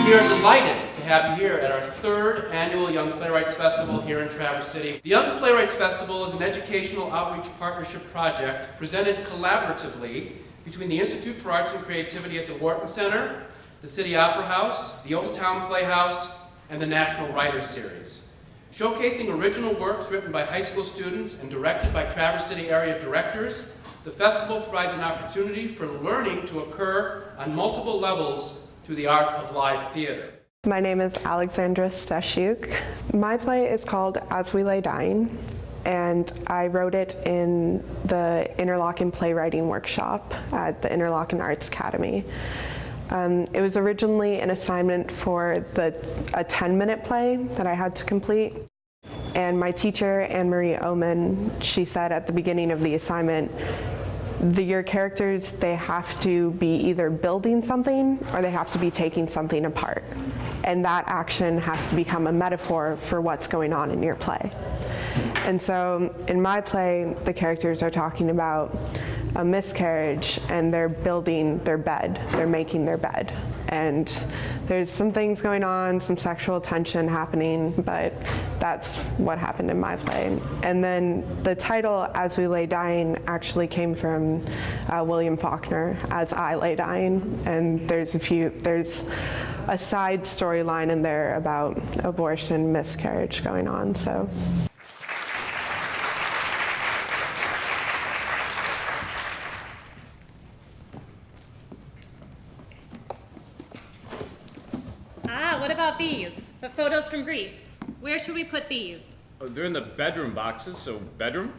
We are delighted to have you here at our third annual Young Playwrights Festival here in Traverse City. The Young Playwrights Festival is an educational outreach partnership project presented collaboratively between the Institute for Arts and Creativity at the Wharton Center, the City Opera House, the Old Town Playhouse, and the National Writers Series. Showcasing original works written by high school students and directed by Traverse City area directors, the festival provides an opportunity for learning to occur on multiple levels through the art of live theater. My name is Alexandra Stashuk. My play is called As We Lay Dying, and I wrote it in the Interlochen Playwriting Workshop at the Interlochen Arts Academy. It was originally an assignment for a 10-minute play that I had to complete. And my teacher, Anne-Marie Oman, she said at the beginning of the assignment, your characters, they have to be either building something or they have to be taking something apart. And that action has to become a metaphor for what's going on in your play. And so in my play, the characters are talking about a miscarriage and they're building their bed, they're making their bed. And there's some things going on, some sexual tension happening, but that's what happened in my play. And then the title, As We Lay Dying, actually came from William Faulkner, As I Lay Dying. And there's a side storyline in there about abortion, miscarriage going on, so. What about these? The photos from Greece. Where should we put these? Oh, they're in the bedroom boxes, so bedroom?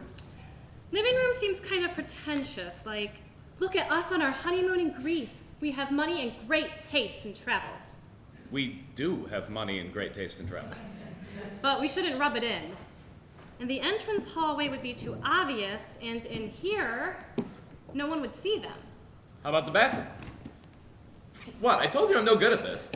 Living room seems kind of pretentious, like, look at us on our honeymoon in Greece. We have money and great taste in travel. We do have money and great taste in travel. But we shouldn't rub it in. And the entrance hallway would be too obvious, and in here, no one would see them. How about the bathroom? What? I told you I'm no good at this.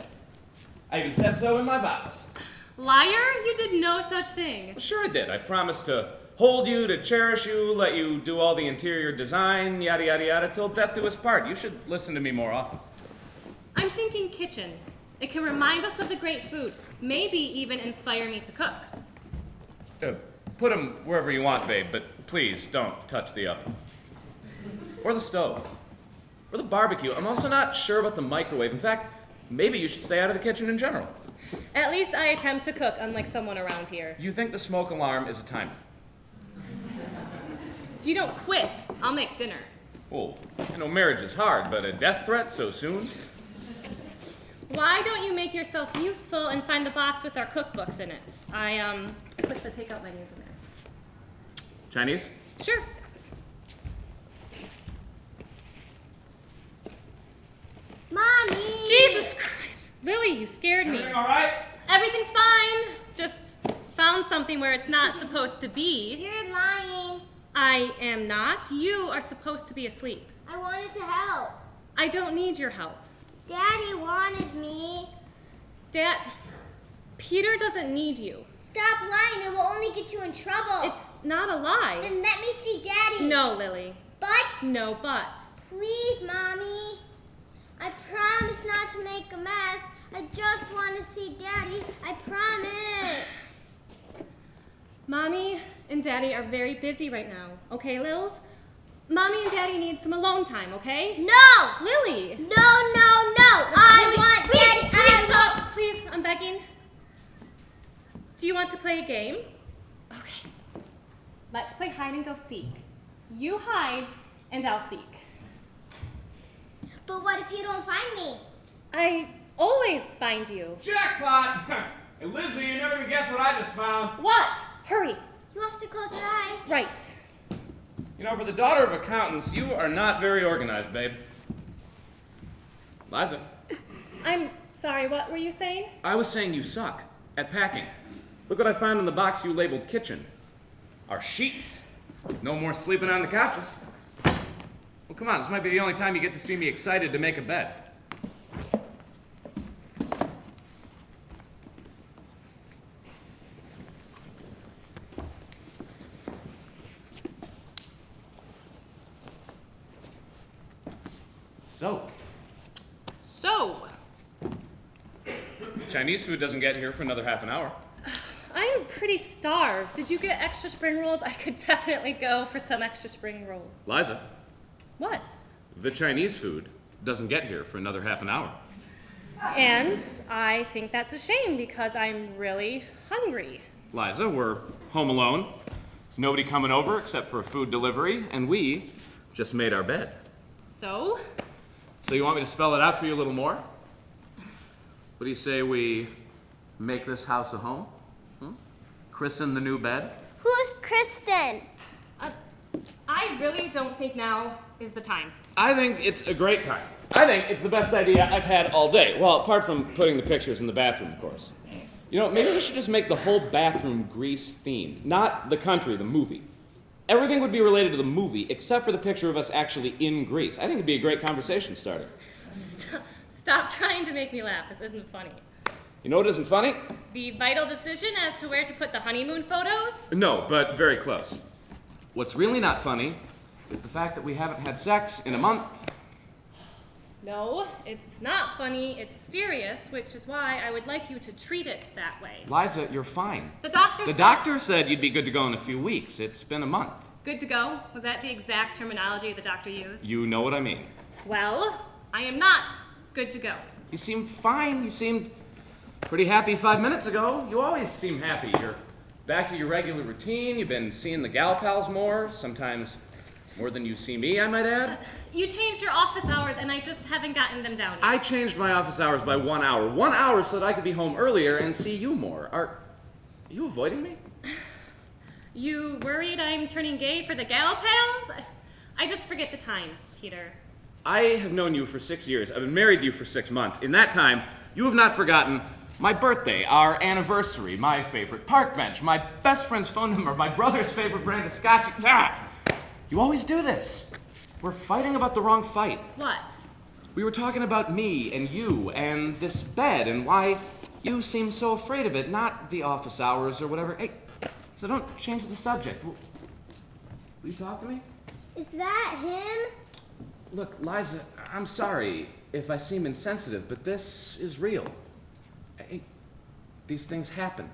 I even said so in my vows. Liar, you did no such thing. Well, sure I did. I promised to hold you, to cherish you, let you do all the interior design, yada, yada, yada, till death do us part. You should listen to me more often. I'm thinking kitchen. It can remind us of the great food, maybe even inspire me to cook. Put them wherever you want, babe, but please don't touch the oven. Or the stove. Or the barbecue. I'm also not sure about the microwave. In fact, maybe you should stay out of the kitchen in general. At least I attempt to cook, unlike someone around here. You think the smoke alarm is a timer? If you don't quit, I'll make dinner. Oh, I know marriage is hard, but a death threat so soon? Why don't you make yourself useful and find the box with our cookbooks in it? I put the takeout menus in there. Chinese? Sure. Mommy! Jesus Christ! Lily, you scared me. Everything all right? Everything's fine. Just found something where it's not supposed to be. You're lying. I am not. You are supposed to be asleep. I wanted to help. I don't need your help. Daddy wanted me. Dad, Peter doesn't need you. Stop lying. It will only get you in trouble. It's not a lie. Then let me see Daddy. No, Lily. But? No buts. Please, Mommy. I promise not to make a mess. I just want to see Daddy. I promise. Mommy and Daddy are very busy right now. Okay, Lils? Mommy and Daddy need some alone time, okay? No! Lily! No, no, no! I want Daddy. Please stop! Please, I'm begging. Do you want to play a game? Okay. Let's play hide and go seek. You hide and I'll seek. But what if you don't find me? I always find you. Jackpot! Hey, Lizzie, you never even guess what I just found. What? Hurry. You have to close your eyes. Right. You know, for the daughter of accountants, you are not very organized, babe. Liza. I'm sorry, what were you saying? I was saying you suck at packing. Look what I found in the box you labeled kitchen. Our sheets. No more sleeping on the couches. Well, come on, this might be the only time you get to see me excited to make a bed. So, Chinese food doesn't get here for another half an hour. I'm pretty starved. Did you get extra spring rolls? I could definitely go for some extra spring rolls. Liza, What? the Chinese food doesn't get here for another half an hour. And I think that's a shame because I'm really hungry. Liza, we're home alone. There's nobody coming over except for a food delivery, and we just made our bed. So? So you want me to spell it out for you a little more? What do you say we make this house a home? Christen the new bed? Who's Kristen? I really don't think now is the time. I think it's a great time. I think it's the best idea I've had all day. Well, apart from putting the pictures in the bathroom, of course. You know, maybe we should just make the whole bathroom Grease themed. Not the country, the movie. Everything would be related to the movie, except for the picture of us actually in Greece. I think it'd be a great conversation starter. Stop trying to make me laugh. This isn't funny. You know what isn't funny? The vital decision as to where to put the honeymoon photos? No, but very close. What's really not funny is the fact that we haven't had sex in a month. No, it's not funny. It's serious, which is why I would like you to treat it that way. Liza, you're fine. The doctor The said... doctor said you'd be good to go in a few weeks. It's been a month. Good to go? Was that the exact terminology the doctor used? You know what I mean. Well, I am not good to go. You seemed fine. You seemed pretty happy 5 minutes ago. You always seem happy. You're back to your regular routine. You've been seeing the gal pals more, sometimes more than you see me, I might add. You changed your office hours, and I just haven't gotten them down yet. I changed my office hours by 1 hour. 1 hour so that I could be home earlier and see you more. Are you avoiding me? You worried I'm turning gay for the gal pals? I just forget the time, Peter. I have known you for 6 years. I've been married to you for 6 months. In that time, you have not forgotten my birthday, our anniversary, my favorite park bench, my best friend's phone number, my brother's favorite brand of scotch. Ah! You always do this. We're fighting about the wrong fight. What? We were talking about me and you and this bed and why you seem so afraid of it, not the office hours or whatever. Hey, so don't change the subject. Will you talk to me? Is that him? Look, Liza, I'm sorry if I seem insensitive, but this is real. Hey, these things happen.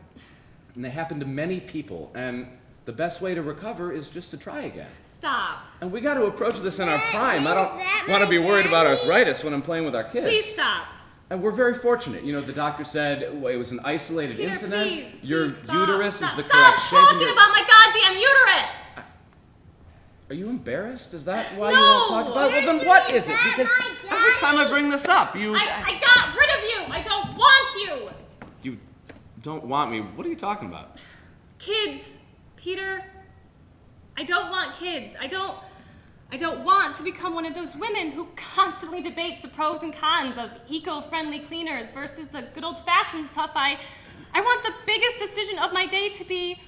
And they happen to many people, and the best way to recover is just to try again. Stop. And we got to approach this in our prime. I Is don't that want to my be worried about daddy? arthritis when I'm playing with our kids. Please stop. And we're very fortunate. You know, the doctor said it was an isolated Peter, incident. please Your stop. uterus Stop. is the Stop correct shape. and talking your- about my goddamn uterus! Are you embarrassed? Is that why No. you won't talk about it? Well, then what is it? Is that Because my every time I daddy? bring this up, you I got rid of you! I don't want you! you don't want me. What are you talking about? Kids, Peter. I don't want kids. I don't want to become one of those women who constantly debates the pros and cons of eco-friendly cleaners versus the good old-fashioned stuff. I want the biggest decision of my day to be,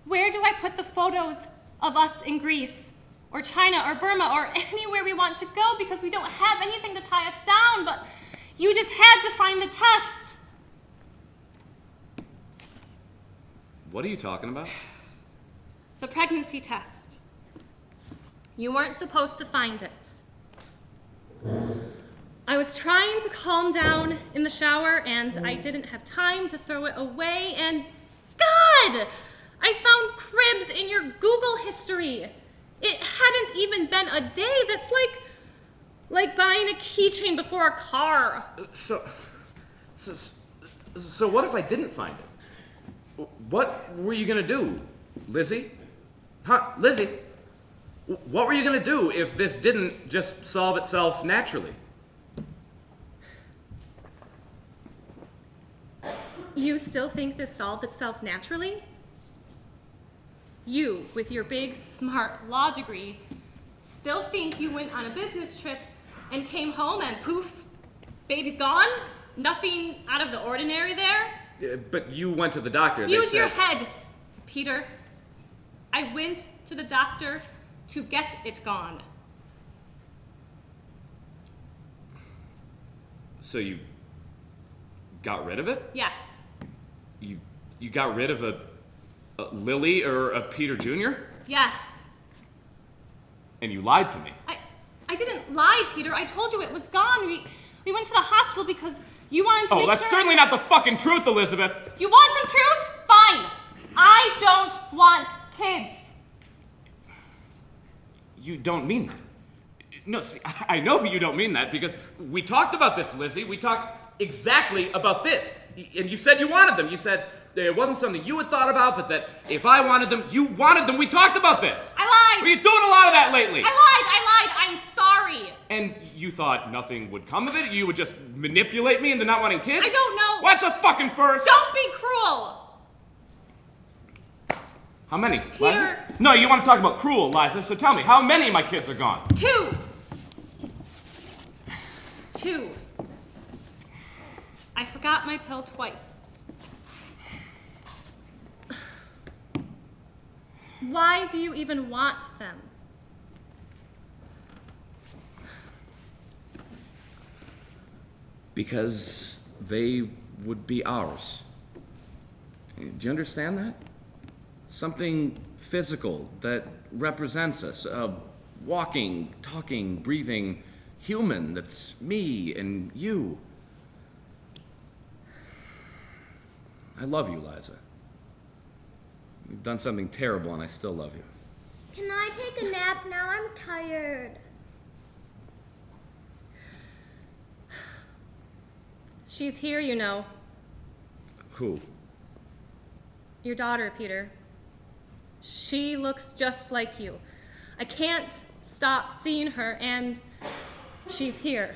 where do I put the photos of us in Greece or China or Burma or anywhere we want to go, because we don't have anything to tie us down, but you just had to find the test. What are you talking about? The pregnancy test. You weren't supposed to find it. I was trying to calm down in the shower, and I didn't have time to throw it away, and God! I found cribs in your Google history. It hadn't even been a day. That's like buying a keychain before a car. So what if I didn't find it? What were you gonna do, Lizzie? Huh, Lizzie? What were you gonna do if this didn't just solve itself naturally? You still think this solved itself naturally? You, with your big, smart law degree, still think you went on a business trip and came home and poof, baby's gone? Nothing out of the ordinary there? But you went to the doctor. They Use your said- head, Peter. I went to the doctor to get it gone. So you got rid of it? Yes. You got rid of a Lily or a Peter Jr.? Yes. And you lied to me. I didn't lie, Peter. I told you it was gone. We went to the hospital because you wanted to make Oh, that's sure... certainly not the fucking truth, Elizabeth. You want some truth? Fine. I don't want kids. You don't mean that. No, see, I know you don't mean that because we talked about this, Lizzie. We talked exactly about this. And you said you wanted them. You said it wasn't something you had thought about, but that if I wanted them, you wanted them. We talked about this. I lied. Well, you're doing a lot of that lately. I lied. I'm sorry. And you thought nothing would come of it? You would just manipulate me into not wanting kids? I don't know. What's a fucking first? Don't be cruel. How many, Peter. Liza? No, you want to talk about cruel, Liza, so tell me, how many of my kids are gone? 2. 2. I forgot my pill twice. Why do you even want them? Because they would be ours. Do you understand that? Something physical that represents us. A walking, talking, breathing human that's me and you. I love you, Liza. You've done something terrible and I still love you. Can I take a nap now? I'm tired. She's here, you know. Who? Your daughter, Peter. She looks just like you. I can't stop seeing her, and she's here.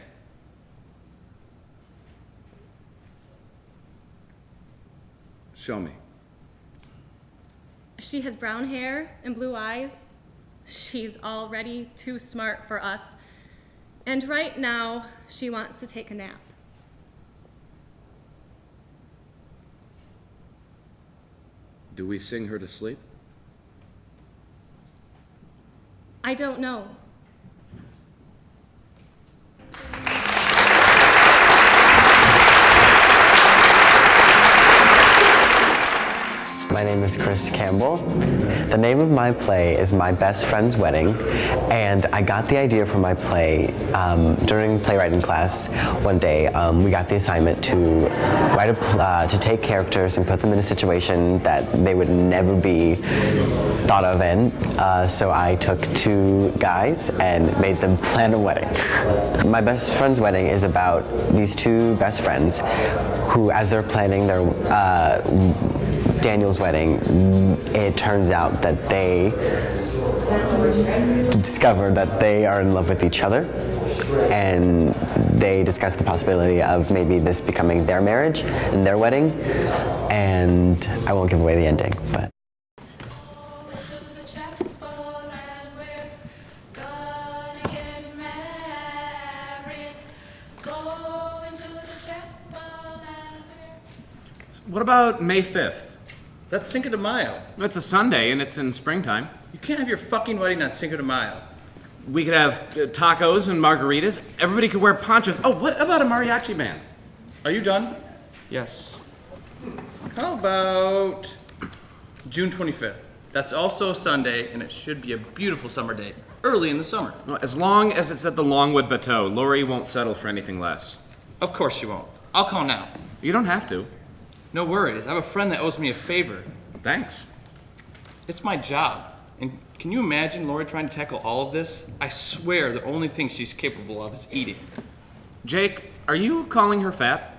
Show me. She has brown hair and blue eyes. She's already too smart for us. And right now, she wants to take a nap. Do we sing her to sleep? I don't know. My name is Chris Campbell. The name of my play is My Best Friend's Wedding, and I got the idea for my play during playwriting class. One day, we got the assignment to write to take characters and put them in a situation that they would never be thought of in. So I took 2 guys and made them plan a wedding. My Best Friend's Wedding is about these 2 best friends who, as they're planning their Daniel's wedding, it turns out that they discover that they are in love with each other, and they discuss the possibility of maybe this becoming their marriage and their wedding, and I won't give away the ending, but. What about May 5th? That's Cinco de Mayo. It's a Sunday and it's in springtime. You can't have your fucking wedding on Cinco de Mayo. We could have tacos and margaritas. Everybody could wear ponchos. Oh, what about a mariachi band? Are you done? Yes. How about June 25th? That's also a Sunday, and it should be a beautiful summer day, early in the summer. Well, as long as it's at the Longwood Bateau, Lori won't settle for anything less. Of course you won't. I'll call now. You don't have to. No worries. I have a friend that owes me a favor. Thanks. It's my job. And can you imagine Lori trying to tackle all of this? I swear the only thing she's capable of is eating. Jake, are you calling her fat?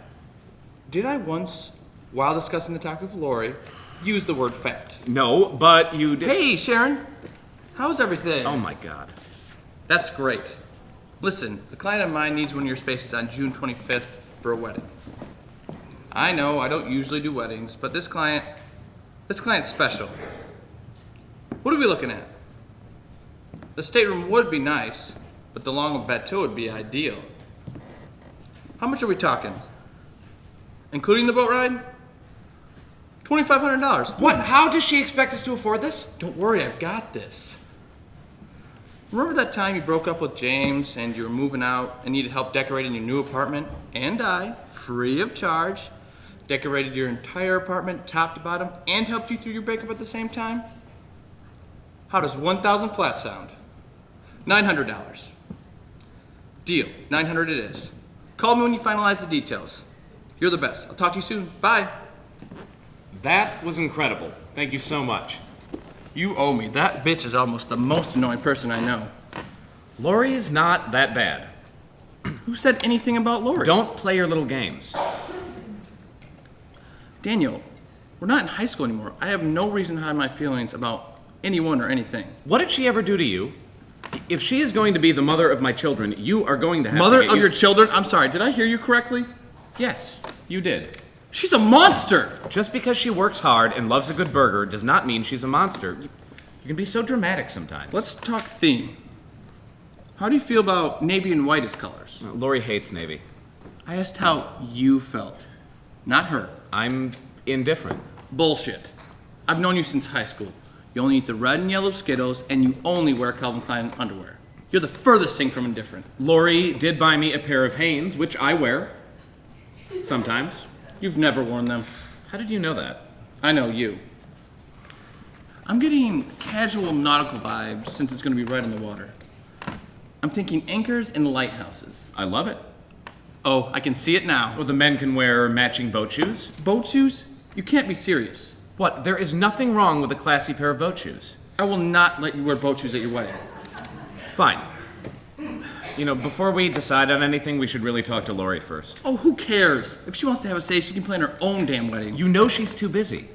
Did I once, while discussing the topic with Lori, use the word fat? No, but you did. Hey, Sharon. How's everything? Oh my God. That's great. Listen, a client of mine needs one of your spaces on June 25th for a wedding. I know I don't usually do weddings, but this client's special. What are we looking at? The stateroom would be nice, but the Longwood Bateau would be ideal. How much are we talking? Including the boat ride? $2,500. What? How does she expect us to afford this? Don't worry, I've got this. Remember that time you broke up with James and you were moving out and needed help decorating your new apartment? And I, free of charge, decorated your entire apartment top to bottom and helped you through your breakup at the same time? How does 1,000 flat sound? $900. Deal, $900 it is. Call me when you finalize the details. You're the best. I'll talk to you soon. Bye. That was incredible. Thank you so much. You owe me. That bitch is almost the most annoying person I know. Lori's not that bad. Who said anything about Lori? Don't play your little games. Daniel, we're not in high school anymore. I have no reason to hide my feelings about anyone or anything. What did she ever do to you? If she is going to be the mother of my children, you are going to have Mother to get of your used- children? I'm sorry, did I hear you correctly? Yes, you did. She's a monster! Just because she works hard and loves a good burger does not mean she's a monster. You can be so dramatic sometimes. Let's talk theme. How do you feel about navy and white as colors? Lori hates Navy. I asked how you felt, not her. I'm indifferent. Bullshit. I've known you since high school. You only eat the red and yellow Skittles, and you only wear Calvin Klein underwear. You're the furthest thing from indifferent. Lori did buy me a pair of Hanes, which I wear. Sometimes. You've never worn them. How did you know that? I know you. I'm getting casual nautical vibes since it's going to be right on the water. I'm thinking anchors and lighthouses. I love it. Oh, I can see it now. Well, the men can wear matching boat shoes. Boat shoes? You can't be serious. What? There is nothing wrong with a classy pair of boat shoes. I will not let you wear boat shoes at your wedding. Fine. You know, before we decide on anything, we should really talk to Lori first. Oh, who cares? If she wants to have a say, she can plan her own damn wedding. You know she's too busy.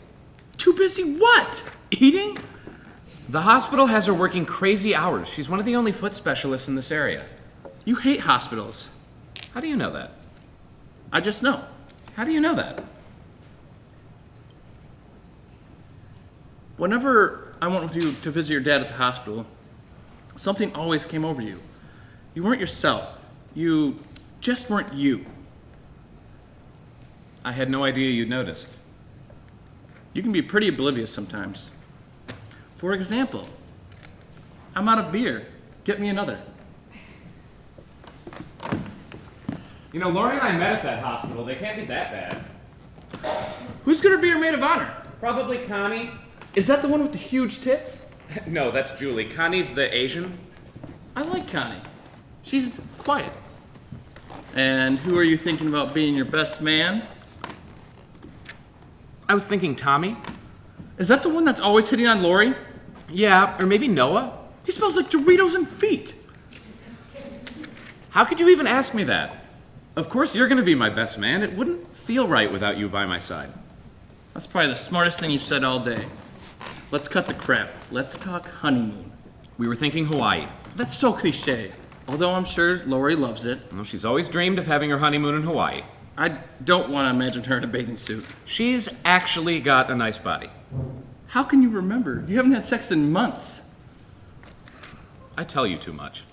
Too busy what? Eating? The hospital has her working crazy hours. She's one of the only foot specialists in this area. You hate hospitals. How do you know that? I just know. How do you know that? Whenever I went with you to visit your dad at the hospital, something always came over you. You weren't yourself. You just weren't you. I had no idea you'd noticed. You can be pretty oblivious sometimes. For example, I'm out of beer. Get me another. You know, Lori and I met at that hospital. They can't be that bad. Who's gonna be your maid of honor? Probably Connie. Is that the one with the huge tits? No, that's Julie. Connie's the Asian. I like Connie. She's quiet. And who are you thinking about being your best man? I was thinking Tommy. Is that the one that's always hitting on Lori? Yeah, or maybe Noah. He smells like Doritos and feet. How could you even ask me that? Of course you're going to be my best man. It wouldn't feel right without you by my side. That's probably the smartest thing you've said all day. Let's cut the crap. Let's talk honeymoon. We were thinking Hawaii. That's so cliche. Although I'm sure Lori loves it. Well, she's always dreamed of having her honeymoon in Hawaii. I don't want to imagine her in a bathing suit. She's actually got a nice body. How can you remember? You haven't had sex in months. I tell you too much.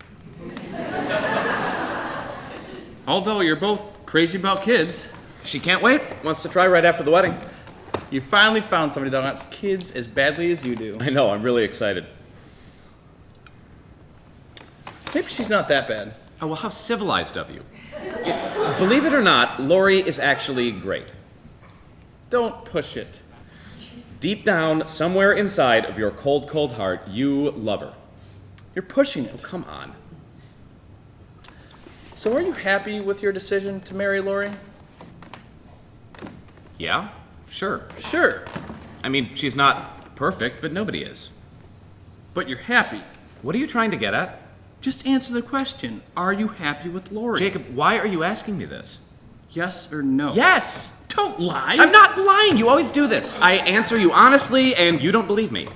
Although you're both crazy about kids. She can't wait. Wants to try right after the wedding. You finally found somebody that wants kids as badly as you do. I know, I'm really excited. Maybe she's not that bad. Oh, well, how civilized of you. Believe it or not, Lori is actually great. Don't push it. Deep down, somewhere inside of your cold, cold heart, you love her. You're pushing it. Come on. So are you happy with your decision to marry Lori? Yeah, sure. Sure. I mean, she's not perfect, but nobody is. But you're happy. What are you trying to get at? Just answer the question. Are you happy with Lori? Jacob, why are you asking me this? Yes or no? Yes! Don't lie. I'm not lying! You always do this. I answer you honestly, and you don't believe me.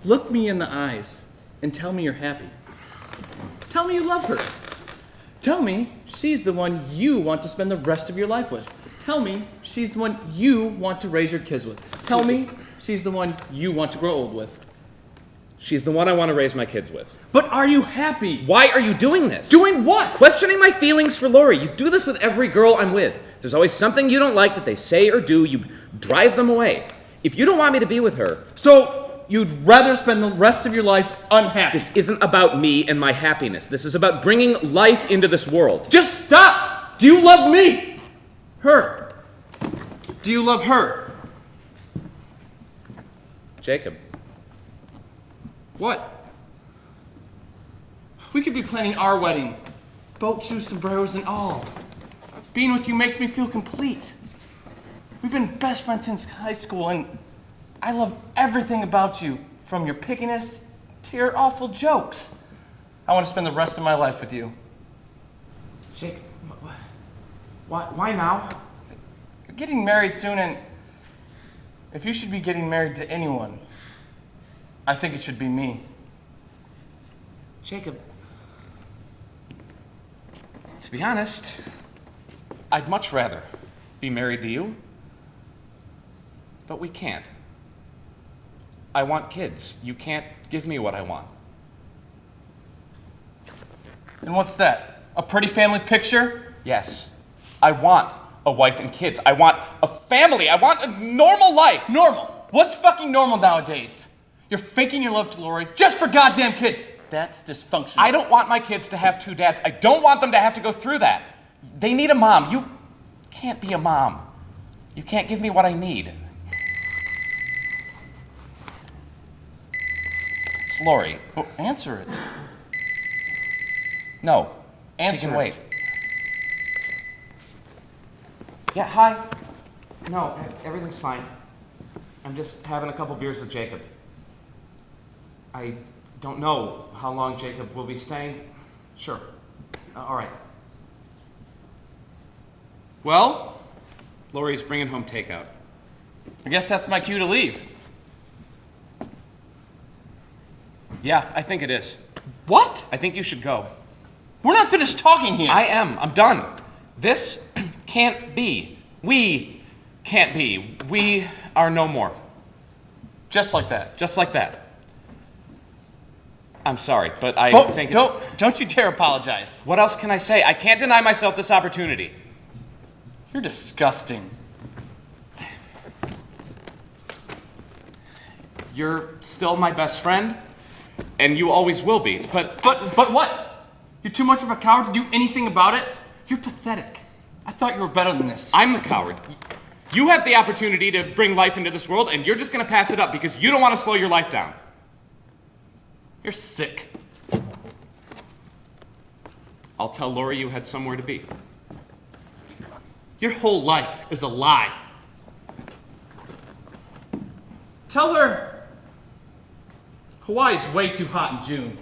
Look me in the eyes and tell me you're happy. Tell me you love her. Tell me she's the one you want to spend the rest of your life with. Tell me she's the one you want to raise your kids with. Tell me she's the one you want to grow old with. She's the one I want to raise my kids with. But are you happy? Why are you doing this? Doing what? Questioning my feelings for Lori. You do this with every girl I'm with. There's always something you don't like that they say or do. You drive them away. If you don't want me to be with her... So you'd rather spend the rest of your life unhappy? This isn't about me and my happiness. This is about bringing life into this world. Just stop! Do you love me? Her. Do you love her? Jacob. What? We could be planning our wedding. Boat shoes, sombreros, and all. Being with you makes me feel complete. We've been best friends since high school, and I love everything about you, from your pickiness to your awful jokes. I want to spend the rest of my life with you. Jake, why now? You're getting married soon, and if you should be getting married to anyone, I think it should be me. Jacob, to be honest, I'd much rather be married to you, but we can't. I want kids. You can't give me what I want. And what's that? A pretty family picture? Yes, I want a wife and kids. I want a family. I want a normal life. Normal? What's fucking normal nowadays? You're faking your love to Lori just for goddamn kids. That's dysfunctional. I don't want my kids to have 2 dads. I don't want them to have to go through that. They need a mom. You can't be a mom. You can't give me what I need. It's Lori. Well, answer it. No. Answer she can it. wait. Yeah, hi. No, everything's fine. I'm just having a couple beers with Jacob. I don't know how long Jacob will be staying. Sure. All right. Well, Lori's bringing home takeout. I guess that's my cue to leave. Yeah, I think it is. What? I think you should go. We're not finished talking here. I am. I'm done. This can't be. We can't be. We are no more. Just like that. Just like that. I'm sorry, but I think don't you dare apologize. What else can I say? I can't deny myself this opportunity. You're disgusting. You're still my best friend, and you always will be, but what? You're too much of a coward to do anything about it? You're pathetic. I thought you were better than this. I'm the coward. You have the opportunity to bring life into this world, and you're just gonna pass it up because you don't want to slow your life down. You're sick. I'll tell Lori you had somewhere to be. Your whole life is a lie. Tell her Hawaii's way too hot in June.